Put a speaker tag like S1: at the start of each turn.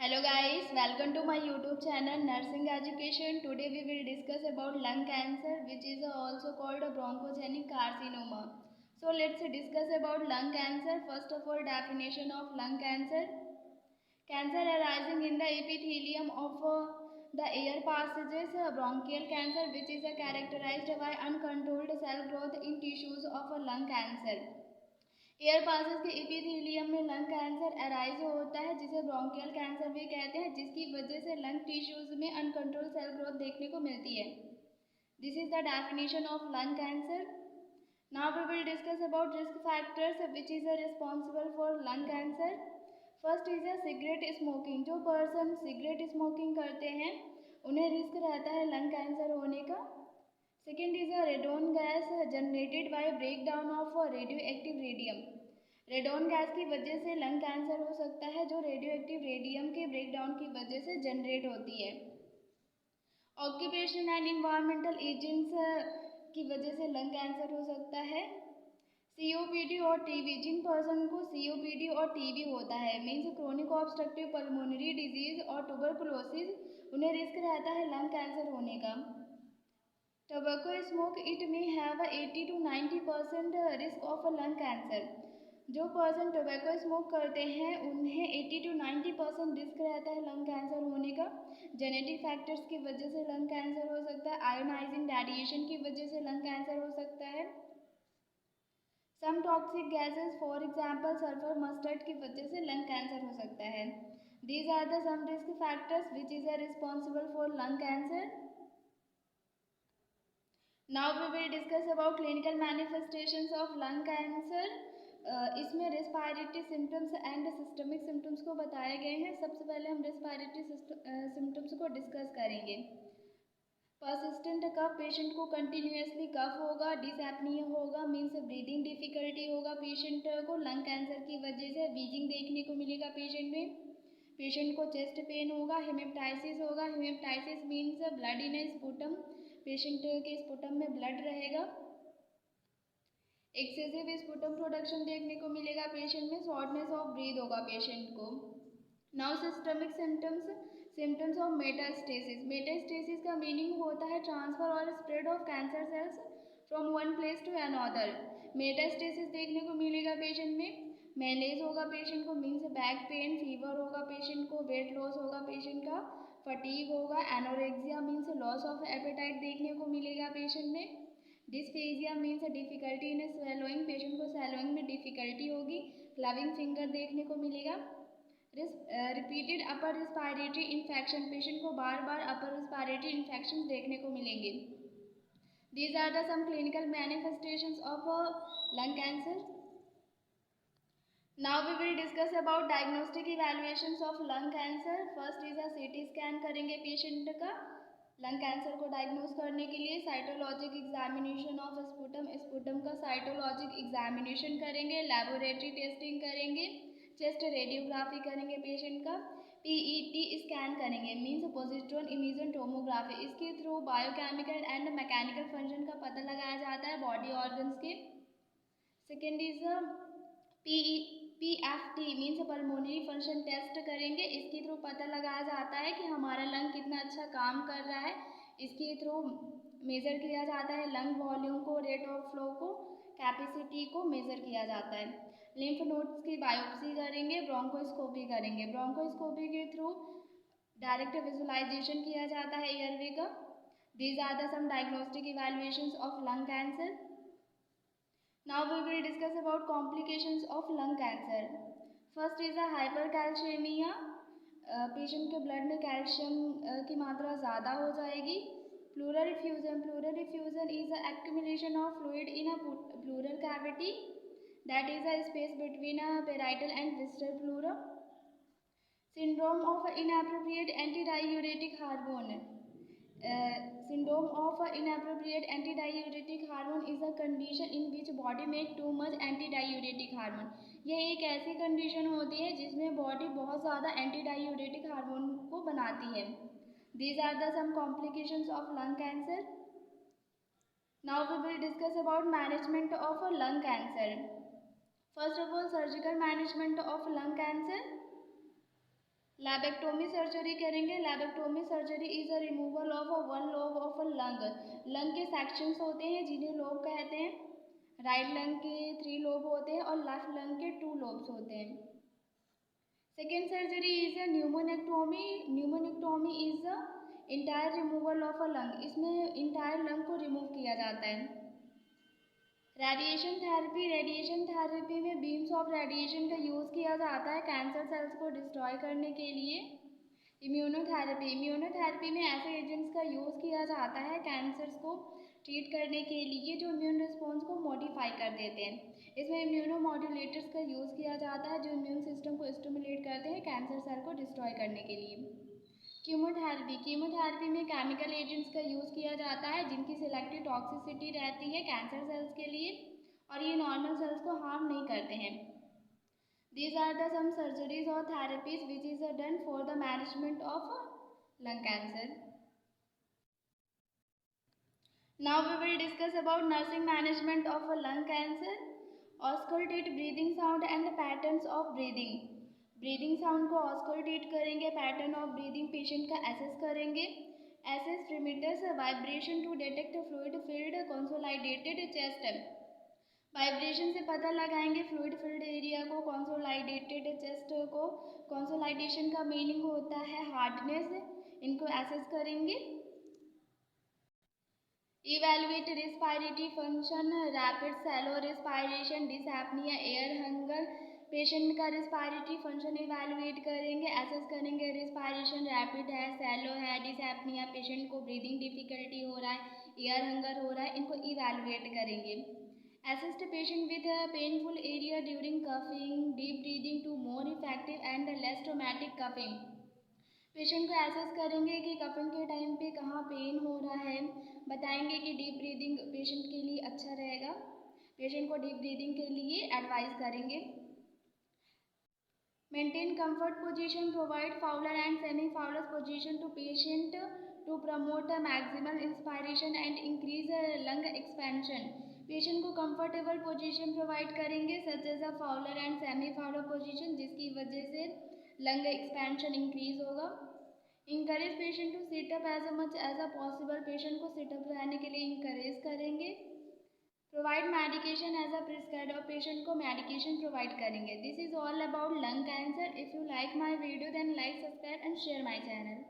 S1: Hello guys, welcome to my YouTube channel Nursing Education. Today we will discuss about lung cancer, which is also called a bronchogenic carcinoma. So let's discuss about lung cancer. First of all, definition of lung cancer. Cancer arising in the epithelium of the air passages, bronchial cancer, which is characterized by uncontrolled cell growth in tissues of lung cancer. Air passes के इपीथीलियम में lung cancer arise होता है, जिसे bronchial cancer भी कहते हैं, जिसकी वजह से लंग टिश्यूज में अनकंट्रोल सेल ग्रोथ देखने को मिलती है. This is the definition of lung cancer. Now we will discuss about risk factors which is responsible for lung cancer. First is cigarette smoking. जो पर्सन सिगरेट स्मोकिंग करते हैं उन्हें risk रहता है लंग कैंसर होने का. Second is a radon gas generated by breakdown of radioactive radium. Radon gas की वजह से लंग कैंसर हो सकता है, जो रेडियो एक्टिव रेडियम के ब्रेकडाउन की वजह से जनरेट होती है. ऑक्यूपेशन एंड इन्वायरमेंटल एजेंट्स की वजह से लंग कैंसर हो सकता है. सीओपीडी और टीबी. जिन पर्सन को सीओपीडी और टीबी होता है, means chronic obstructive pulmonary disease और ट्यूबरकुलोसिस, उन्हें रिस्क रहता है लंग कैंसर होने का. Tobacco smoke, it may have a 80 to 90% risk of a lung cancer. जो पर्सन टोबैको स्मोक करते हैं उन्हें 80 to 90% रिस्क रहता है लंग कैंसर होने का. जेनेटिक फैक्टर्स की वजह से लंग कैंसर हो सकता है. आयोनाइजिंग रेडिएशन की वजह से लंग कैंसर हो सकता है. Some toxic gases for example sulphur mustard की वजह से लंग कैंसर हो सकता है. These are the some risk factors which is responsible for lung cancer. Now we will discuss about clinical manifestations of lung cancer. इसमें respiratory symptoms and systemic symptoms को बताए गए हैं. सबसे पहले हम रेस्पिरेटरी सिम्टम्स को डिस्कस करेंगे. परसिस्टेंट कफ. पेशेंट को कंटिन्यूसली कफ होगा. डिसएपनिया होगा, मीन्स ब्रीदिंग डिफिकल्टी होगा पेशेंट को लंग कैंसर की वजह से. वीजिंग देखने को मिलेगा पेशेंट में. पेशेंट को चेस्ट पेन होगा. हेमेप्टाइसिस होगा. Haemoptysis means blood in sputum. Patient के स्पुटम में ब्लड रहेगा. एक्सेसिव स्पुटम प्रोडक्शन देखने को मिलेगा पेशेंट में. शॉर्टनेस ऑफ ब्रीथ होगा पेशेंट को. Now systemic symptoms. Symptoms of metastasis. Metastasis का मीनिंग होता है ट्रांसफर और spread of cancer cells from one place to another. Metastasis देखने को मिलेगा पेशेंट में. मैलेज होगा पेशेंट को, मीन्स बैक पेन. फीवर होगा पेशेंट को. वेट लॉस होगा पेशेंट का. फटीग होगा. Anorexia means loss of appetite देखने को मिलेगा पेशेंट में. Dysphagia means difficulty in swallowing. Patient को स्वेलोइंग में डिफिकल्टी होगी. क्लविंग फिंगर देखने को मिलेगा. Repeated upper respiratory infection. Patient को बार बार अपर रिस्पायरेटरी इन्फेक्शन देखने को मिलेंगे. These are the some clinical manifestations of lung cancer. Now we will discuss about diagnostic evaluations of lung cancer. First is a CT scan करेंगे patient का lung cancer को diagnose करने के लिए. Cytologic examination of sputum. Sputum का cytologic examination करेंगे. Laboratory testing करेंगे. Chest radiography करेंगे पेशेंट का. PET स्कैन करेंगे, मीन्स पोजिट्रॉन इमेजिंग टोमोग्राफी. इसके through biochemical and mechanical function का पता लगाया जाता है बॉडी ऑर्गन्स के. Second is PFT means pulmonary function test करेंगे. इसके थ्रू पता लगाया जाता है कि हमारा लंग कितना अच्छा काम कर रहा है. इसके थ्रू मेज़र किया जाता है लंग वॉल्यूम को, रेट ऑफ फ्लो को, कैपेसिटी को मेज़र किया जाता है. लिम्फ नोड्स की बायोप्सी करेंगे. ब्रोंकोस्कोपी करेंगे. ब्रोंकोस्कोपी के थ्रू डायरेक्ट विजुलाइजेशन किया जाता है एयरवे का. These are the some diagnostic evaluations of lung cancer. Now we will discuss about complications of lung cancer. First is a hypercalcemia. Patient के blood में calcium की मात्रा ज़्यादा हो जाएगी. Pleural effusion. Pleural effusion is a accumulation of fluid in a pleural cavity, that is a space between a parietal and distal pleura. Syndrome of inappropriate antidiuretic hormone. Syndrome of inappropriate antidiuretic hormone is a condition in which body make too much antidiuretic hormone. यह एक ऐसी condition होती है जिसमें body बहुत ज़्यादा एंटीडायूरेटिक hormone को बनाती है. These are the some complications of lung cancer. Now we will discuss about management of lung cancer. First of all, surgical management of lung cancer. Lobectomy surgery करेंगे। Lobectomy surgery is a removal of one lobe of a lung. Lung के sections होते हैं जिन्हें lobe कहते हैं। Right lung के 3 lobe होते हैं और लेफ्ट लंग के 2 लोब्स होते हैं। Second surgery is a pneumonectomy. Pneumonectomy is an entire removal of a lung. इसमें इंटायर लंग को रिमूव किया जाता है। Radiation therapy. रेडिएशन थेरेपी में बीम्स ऑफ रेडिएशन का यूज़ किया जाता है कैंसर सेल्स को डिस्ट्रॉय करने के लिए। इम्यूनोथेरेपी। इम्यूनोथेरेपी में ऐसे एजेंट्स का यूज़ किया जाता है कैंसर्स को ट्रीट करने के लिए जो इम्यून रिस्पॉन्स को मॉडिफाई कर देते हैं। इसमें इम्यूनोमॉड्यूलेटर्स का यूज़ किया जाता है जो इम्यून सिस्टम को स्टिमुलेट करते हैं कैंसर सेल को डिस्ट्रॉय करने के लिए। कीमोथेरेपी। कीमोथेरेपी में केमिकल एजेंट्स का यूज़ किया जाता है जिनकी सिलेक्टिव टॉक्सिसिटी रहती है कैंसर सेल्स के लिए और ये नॉर्मल सेल्स को हार्म नहीं करते हैं। These are the some surgeries or therapies which is done for the management of lung cancer. Now we will discuss about nursing management of lung cancer. Auscultate breathing sound and patterns of breathing. Breathing sound को auscultate करेंगे, pattern of breathing patient का assess करेंगे। Assess fremitus vibration to detect fluid filled consolidated chest. Vibration से पता लगाएंगे fluid filled area को, consolidated chest को। Consolidation का मीनिंग होता है हार्डनेस। इनको एसेस करेंगे। Evaluate respiratory function, rapid shallow respiration, dyspnoea, air hunger. Patient का रेस्पिरेटरी फंक्शन इवेलुएट करेंगे, एसेस करेंगे रेस्पिरेशन रैपिड है, सैलो है, डिसएपनिया, पेशेंट को ब्रीदिंग डिफिकल्टी हो रहा है, एयर हंगर हो रहा है, इनको इवेलुएट करेंगे। Assist patient with painful area during coughing, deep breathing to more effective and less traumatic coughing. Patient को एसेस करेंगे कि कफिंग के टाइम पे कहाँ पेन हो रहा है, बताएंगे कि डीप ब्रीदिंग पेशेंट के लिए अच्छा रहेगा। पेशेंट को डीप ब्रीदिंग के लिए एडवाइस करेंगे। Maintain comfort position, provide fowler and semi-fowler position to patient to promote a maximal inspiration and increase lung expansion. Patient को कंफर्टेबल पोजीशन प्रोवाइड करेंगे such as a Fowler and semi Fowler position जिसकी वजह से lung expansion increase होगा। Encourage patient to sit up as much as a possible. Patient को sit up रहने के लिए इंकरेज करेंगे। Provide medication as a prescribed और पेशेंट को मेडिकेशन प्रोवाइड करेंगे। This is all about lung cancer. If you like my video then like, subscribe and share my channel.